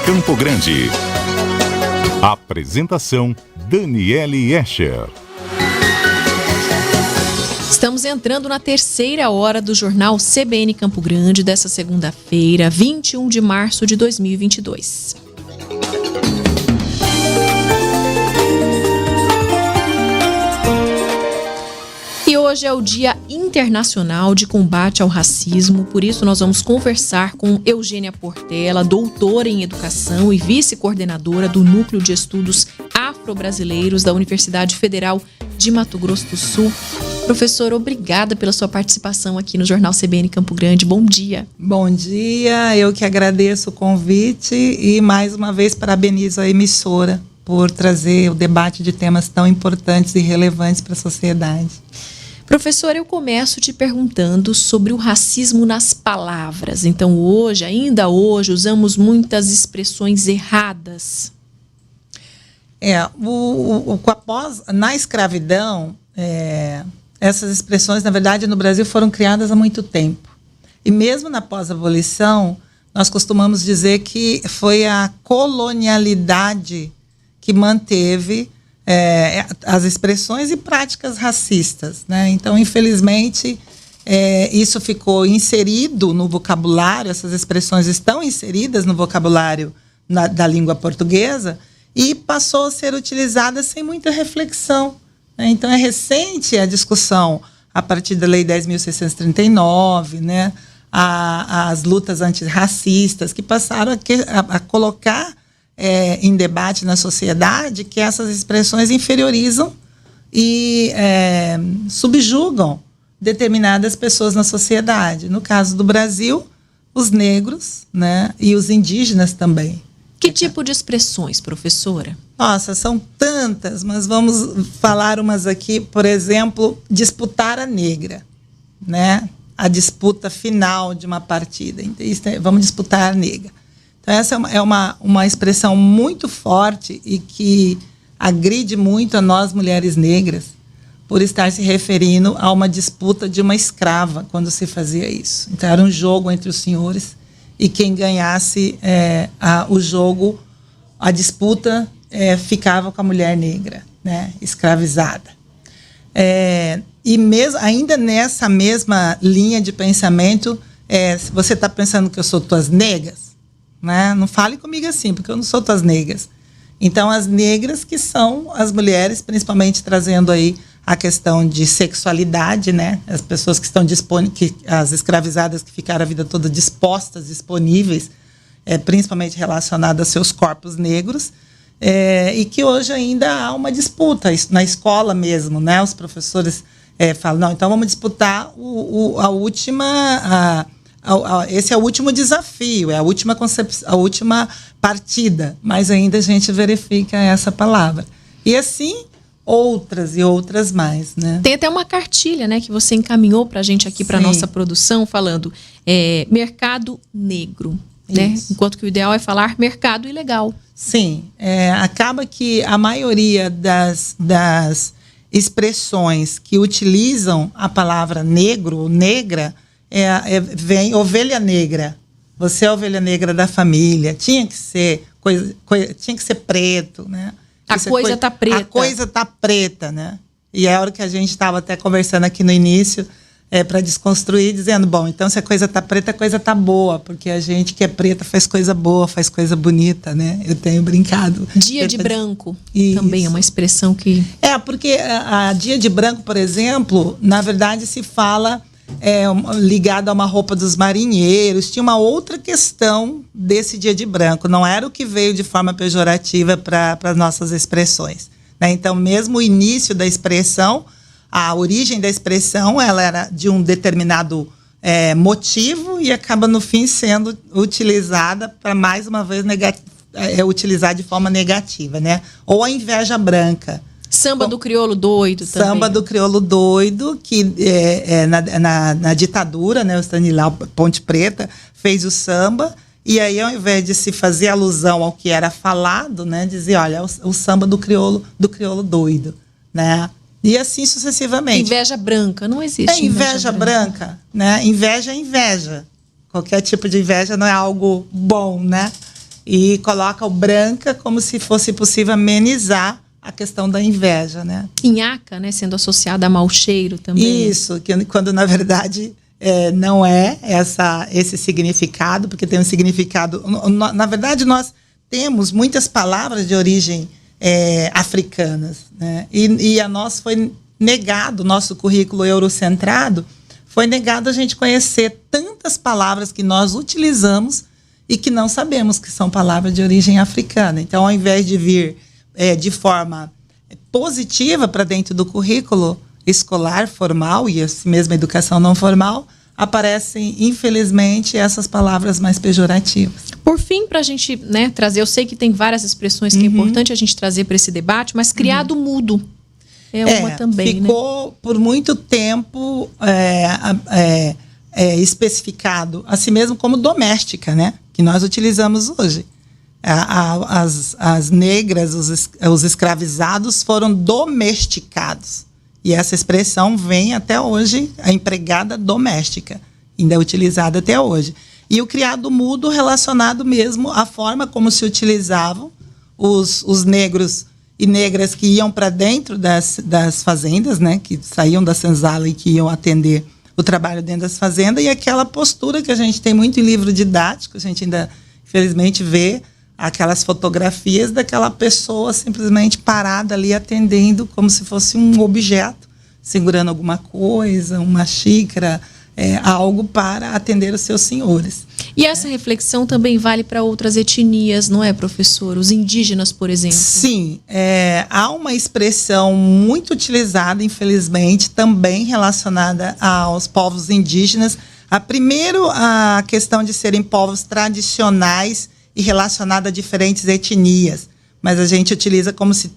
Campo Grande. Apresentação Daniele Escher. Estamos entrando na terceira hora do Jornal CBN Campo Grande dessa segunda-feira, 21 de março de 2022. E hoje é o Dia Internacional de Combate ao Racismo, por isso nós vamos conversar com Eugênia Portela, doutora em Educação e vice-coordenadora do Núcleo de Estudos Afro-Brasileiros da Universidade Federal de Mato Grosso do Sul. Professora, obrigada pela sua participação aqui no Jornal CBN Campo Grande. Bom dia. Bom dia, eu que agradeço o convite e mais uma vez parabenizo a emissora por trazer o debate de temas tão importantes e relevantes para a sociedade. Professora, eu começo te perguntando sobre o racismo nas palavras. Então, ainda hoje, usamos muitas expressões erradas. Na escravidão, essas expressões, na verdade, no Brasil foram criadas há muito tempo. E mesmo na pós-abolição, nós costumamos dizer que foi a colonialidade que manteve as expressões e práticas racistas, né? Então, infelizmente, isso ficou inserido no vocabulário, essas expressões estão inseridas no vocabulário da língua portuguesa e passou a ser utilizada sem muita reflexão, né? Então, é recente a discussão a partir da Lei 10.639, né? As lutas antirracistas que passaram a colocar em debate na sociedade que essas expressões inferiorizam e subjugam determinadas pessoas na sociedade. No caso do Brasil, os negros, né, e os indígenas também. Que tipo de expressões, professora? Nossa, são tantas, mas vamos falar umas aqui. Por exemplo, disputar a negra, né? A disputa final de uma partida. Vamos disputar a negra. Então, essa é uma expressão muito forte e que agride muito a nós, mulheres negras, por estar se referindo a uma disputa de uma escrava, quando se fazia isso. Então, era um jogo entre os senhores e quem ganhasse o jogo, a disputa, ficava com a mulher negra, né, escravizada. E mesmo, ainda nessa mesma linha de pensamento, você está pensando que eu sou tuas negas? Né? Não fale comigo assim, porque eu não sou tuas negras. Então, as negras que são as mulheres, principalmente trazendo aí a questão de sexualidade, né? As pessoas que estão as escravizadas que ficaram a vida toda disponíveis, principalmente relacionadas a seus corpos negros, e que hoje ainda há uma disputa na escola mesmo, né? Os professores falam, não, então vamos disputar esse é o último desafio, é a última partida, mas ainda a gente verifica essa palavra. E assim, outras e outras mais, né? Tem até uma cartilha, né, que você encaminhou para a gente aqui, para nossa produção, falando mercado negro, né? Enquanto que o ideal é falar mercado ilegal. Sim, acaba que a maioria das expressões que utilizam a palavra negro ou negra vem ovelha negra. Você é a ovelha negra da família. Tinha que ser tinha que ser preto, né? A coisa tá preta. A coisa tá preta, né? E é a hora que a gente estava até conversando aqui no início, para desconstruir, dizendo, bom, então se a coisa tá preta, a coisa tá boa, porque a gente que é preta faz coisa boa, faz coisa bonita, né? Eu tenho brincado. Dia de branco também é uma expressão que... Porque a dia de branco, por exemplo, na verdade se fala ligado a uma roupa dos marinheiros. Tinha uma outra questão desse dia de branco, não era o que veio de forma pejorativa para as nossas expressões, né? Então, mesmo o início da expressão, a origem da expressão, ela era de um determinado motivo e acaba no fim sendo utilizada para mais uma vez utilizar de forma negativa, né? Ou a inveja branca. Samba do crioulo doido também. Samba do crioulo doido, que na ditadura, né, o Stanislau Ponte Preta fez o samba, e aí ao invés de se fazer alusão ao que era falado, né, dizer, olha, o samba do crioulo doido, né? E assim sucessivamente. Inveja branca, não existe inveja branca, né? Inveja é inveja. Qualquer tipo de inveja não é algo bom, né? e coloca o branca como se fosse possível amenizar a questão da inveja, né? Inhaca, né, sendo associada a mau cheiro também. Isso, quando na verdade não é esse significado, porque tem um significado... Na verdade, nós temos muitas palavras de origem africanas, né? E a nós foi negado, nosso currículo eurocentrado, foi negado a gente conhecer tantas palavras que nós utilizamos e que não sabemos que são palavras de origem africana. Então, ao invés de vir de forma positiva para dentro do currículo escolar formal e assim mesmo a educação não formal, aparecem, infelizmente, essas palavras mais pejorativas. Por fim, para a gente, né, trazer, eu sei que tem várias expressões que é importante a gente trazer para esse debate, mas criado mudo é uma também, ficou, né? Por muito tempo especificado, assim mesmo como doméstica, né? Que nós utilizamos hoje. As negras, os escravizados foram domesticados. E essa expressão vem até hoje, a empregada doméstica, ainda é utilizada até hoje. E o criado mudo relacionado mesmo à forma como se utilizavam os negros e negras que iam para dentro das fazendas, né, que saíam da senzala e que iam atender o trabalho dentro das fazendas, e aquela postura que a gente tem muito em livro didático, a gente ainda, infelizmente, vê aquelas fotografias daquela pessoa simplesmente parada ali atendendo como se fosse um objeto, segurando alguma coisa, uma xícara, algo para atender os seus senhores. E essa reflexão também vale para outras etnias, não é, professor? Os indígenas, por exemplo. Sim, há uma expressão muito utilizada, infelizmente, também relacionada aos povos indígenas. Primeiro, a questão de serem povos tradicionais e relacionada a diferentes etnias, mas a gente utiliza como se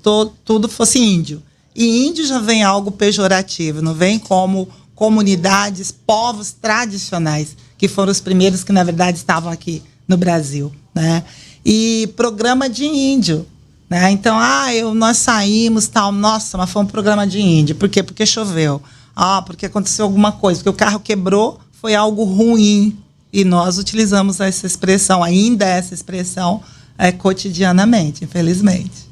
tudo fosse índio. E índio já vem algo pejorativo, não vem como comunidades, povos tradicionais, que foram os primeiros que, na verdade, estavam aqui no Brasil, né? E programa de índio, né? Então, nós saímos, tal, nossa, mas foi um programa de índio. Por quê? Porque choveu. Porque aconteceu alguma coisa, porque o carro quebrou, foi algo ruim. E nós utilizamos essa expressão, ainda essa expressão, cotidianamente, infelizmente.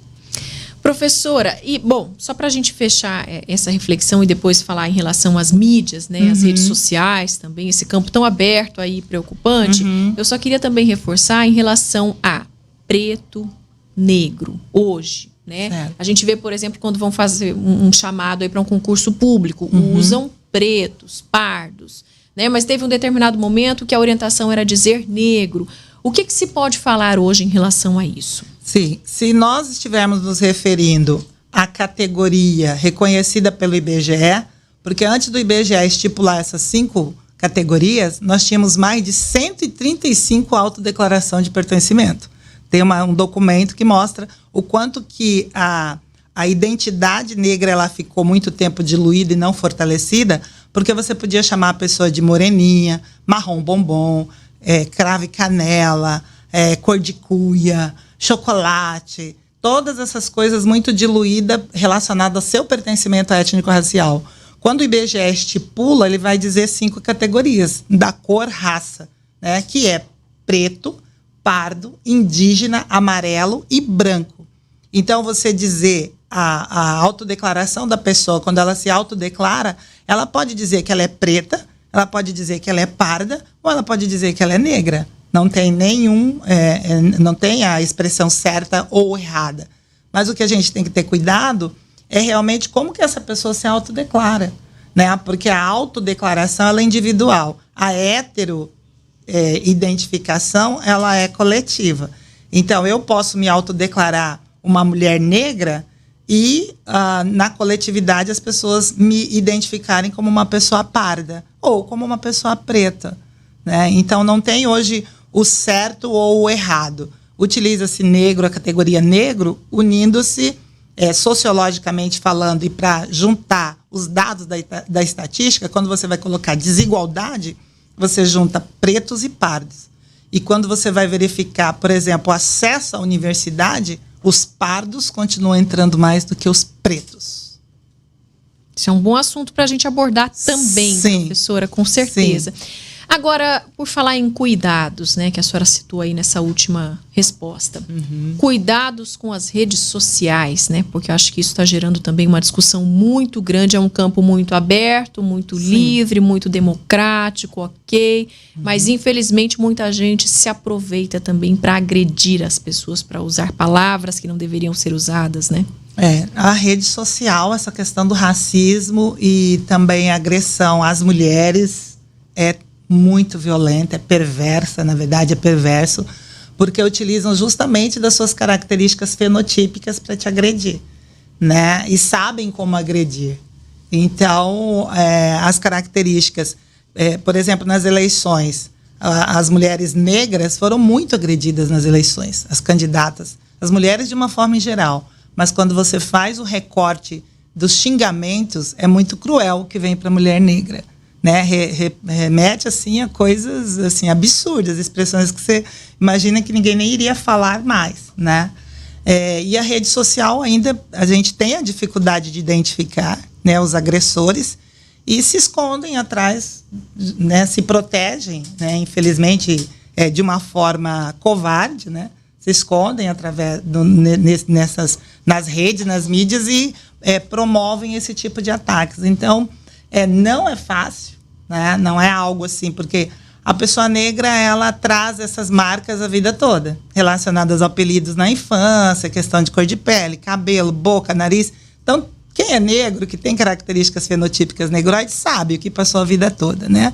Professora, e bom, só para a gente fechar essa reflexão e depois falar em relação às mídias, né, as redes sociais também, esse campo tão aberto aí, preocupante, eu só queria também reforçar em relação a preto, negro, hoje, né? Certo. A gente vê, por exemplo, quando vão fazer um chamado aí para um concurso público, usam pretos, pardos, né? Mas teve um determinado momento que a orientação era dizer negro. O que se pode falar hoje em relação a isso? Sim, se nós estivermos nos referindo à categoria reconhecida pelo IBGE, porque antes do IBGE estipular essas 5 categorias, nós tínhamos mais de 135 autodeclaração de pertencimento. Tem um documento que mostra o quanto que a identidade negra ela ficou muito tempo diluída e não fortalecida, porque você podia chamar a pessoa de moreninha, marrom bombom, cravo e canela, cor de cuia, chocolate, todas essas coisas muito diluídas relacionadas ao seu pertencimento étnico-racial. Quando o IBGE estipula, ele vai dizer 5 categorias da cor raça, né, que é preto, pardo, indígena, amarelo e branco. Então, você dizer a autodeclaração da pessoa, quando ela se autodeclara, ela pode dizer que ela é preta, ela pode dizer que ela é parda, ou ela pode dizer que ela é negra. Não tem não tem a expressão certa ou errada. Mas o que a gente tem que ter cuidado é realmente como que essa pessoa se autodeclara, né? Porque a autodeclaração ela é individual. A identificação ela é coletiva. Então, eu posso me autodeclarar uma mulher negra e na coletividade as pessoas me identificarem como uma pessoa parda ou como uma pessoa preta, né? Então, não tem hoje o certo ou o errado. Utiliza-se negro, a categoria negro, unindo-se sociologicamente falando e para juntar os dados da estatística, quando você vai colocar desigualdade, você junta pretos e pardos. E quando você vai verificar, por exemplo, o acesso à universidade, os pardos continuam entrando mais do que os pretos. Isso é um bom assunto para a gente abordar também, sim, professora, com certeza. Sim. Agora, por falar em cuidados, né, que a senhora citou aí nessa última resposta. Cuidados com as redes sociais, né? Porque eu acho que isso está gerando também uma discussão muito grande. É um campo muito aberto, muito livre, muito democrático, ok. Mas, infelizmente, muita gente se aproveita também para agredir as pessoas, para usar palavras que não deveriam ser usadas, né? A rede social, essa questão do racismo e também a agressão às mulheres é muito violenta, é perversa, na verdade é perverso, porque utilizam justamente das suas características fenotípicas para te agredir, né? E sabem como agredir. Então, as características, por exemplo, nas eleições, as mulheres negras foram muito agredidas nas eleições, as candidatas, as mulheres de uma forma em geral. Mas quando você faz o recorte dos xingamentos, é muito cruel o que vem para a mulher negra, né? Remete assim a coisas assim absurdas, expressões que você imagina que ninguém nem iria falar mais, né? E a rede social ainda a gente tem a dificuldade de identificar, né, os agressores e se escondem atrás, né? Se protegem, né? Infelizmente de uma forma covarde, né? Se escondem através nas redes, nas mídias e promovem esse tipo de ataques. Então, não é fácil, né? Não é algo assim, porque a pessoa negra, ela traz essas marcas a vida toda, relacionadas a apelidos na infância, questão de cor de pele, cabelo, boca, nariz. Então, quem é negro, que tem características fenotípicas negroides, sabe o que passou a vida toda, né?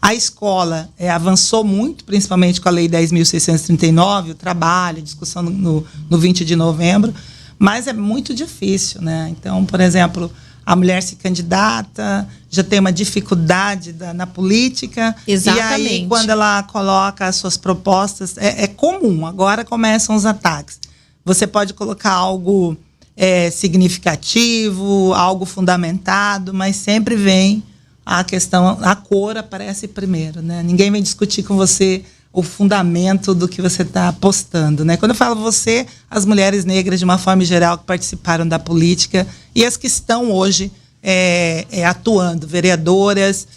A escola avançou muito, principalmente com a Lei 10.639, o trabalho, a discussão no 20 de novembro, mas é muito difícil, né? Então, por exemplo, a mulher se candidata, já tem uma dificuldade na política. Exatamente. E aí, quando ela coloca as suas propostas, é comum, agora começam os ataques. Você pode colocar algo significativo, algo fundamentado, mas sempre vem a questão, a cor aparece primeiro, né? Ninguém vem discutir com você o fundamento do que você está postando, né? Quando eu falo você, as mulheres negras de uma forma geral que participaram da política e as que estão hoje atuando, vereadoras,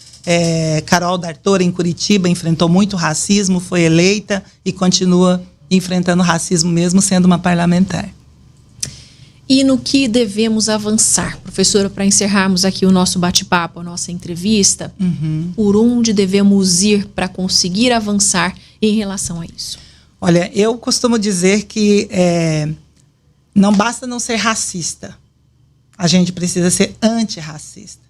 Carol D'Artora em Curitiba enfrentou muito racismo, foi eleita e continua enfrentando racismo mesmo sendo uma parlamentar. E no que devemos avançar, professora, para encerrarmos aqui o nosso bate-papo, a nossa entrevista, por onde devemos ir para conseguir avançar em relação a isso? Olha, eu costumo dizer que não basta não ser racista, a gente precisa ser antirracista.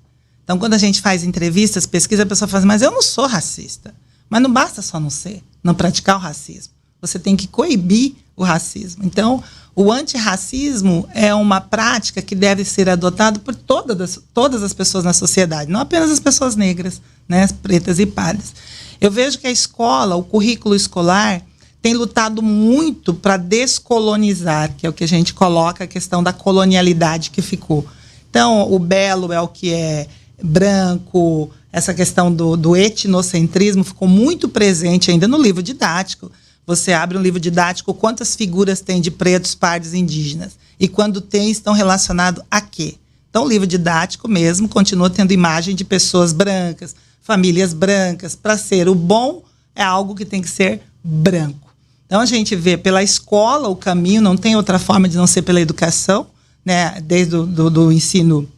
Então, quando a gente faz entrevistas, pesquisa, a pessoa fala, mas eu não sou racista. Mas não basta só não ser, não praticar o racismo. Você tem que coibir o racismo. Então, o antirracismo é uma prática que deve ser adotada por todas as pessoas na sociedade, não apenas as pessoas negras, né, as pretas e pardas. Eu vejo que a escola, o currículo escolar, tem lutado muito para descolonizar, que é o que a gente coloca, a questão da colonialidade que ficou. Então, o belo é o que é branco, essa questão do etnocentrismo ficou muito presente ainda no livro didático. Você abre um livro didático, quantas figuras tem de pretos, pardos e indígenas? E quando tem, estão relacionados a quê? Então, o livro didático mesmo continua tendo imagem de pessoas brancas, famílias brancas. Para ser o bom, é algo que tem que ser branco. Então, a gente vê pela escola o caminho, não tem outra forma de não ser pela educação, né? Desde do ensino,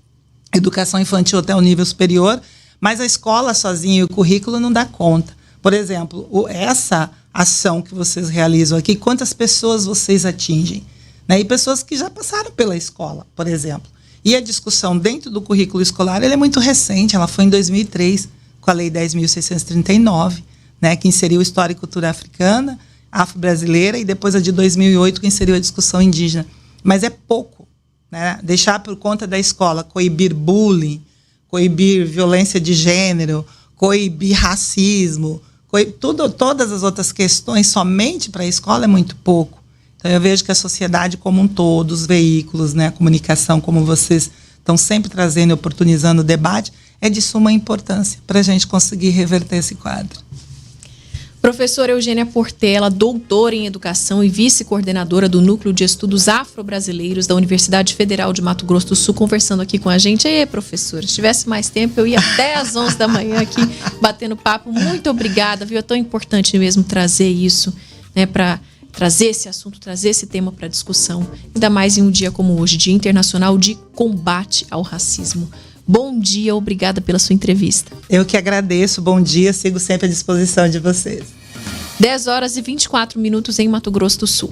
educação infantil até o nível superior, mas a escola sozinha e o currículo não dá conta. Por exemplo, essa ação que vocês realizam aqui, quantas pessoas vocês atingem? Né? E pessoas que já passaram pela escola, por exemplo. E a discussão dentro do currículo escolar ela é muito recente, ela foi em 2003, com a Lei 10.639, né, que inseriu História e Cultura Africana, Afro-Brasileira, e depois a de 2008, que inseriu a discussão indígena. Mas é pouco, né? Deixar por conta da escola coibir bullying, coibir violência de gênero, coibir racismo, todas as outras questões somente para a escola é muito pouco. Então, eu vejo que a sociedade como um todo, os veículos, né, a comunicação, como vocês estão sempre trazendo e oportunizando o debate, é de suma importância para a gente conseguir reverter esse quadro. Professora Eugênia Portela, doutora em educação e vice-coordenadora do Núcleo de Estudos Afro-Brasileiros da Universidade Federal de Mato Grosso do Sul, conversando aqui com a gente. Aí, professora, se tivesse mais tempo, eu ia até às 11 da manhã aqui batendo papo. Muito obrigada, viu? É tão importante mesmo trazer isso, né, para trazer esse assunto, trazer esse tema para discussão. Ainda mais em um dia como hoje, Dia Internacional de Combate ao Racismo. Bom dia, obrigada pela sua entrevista. Eu que agradeço, bom dia, sigo sempre à disposição de vocês. 10 horas e 24 minutos em Mato Grosso do Sul.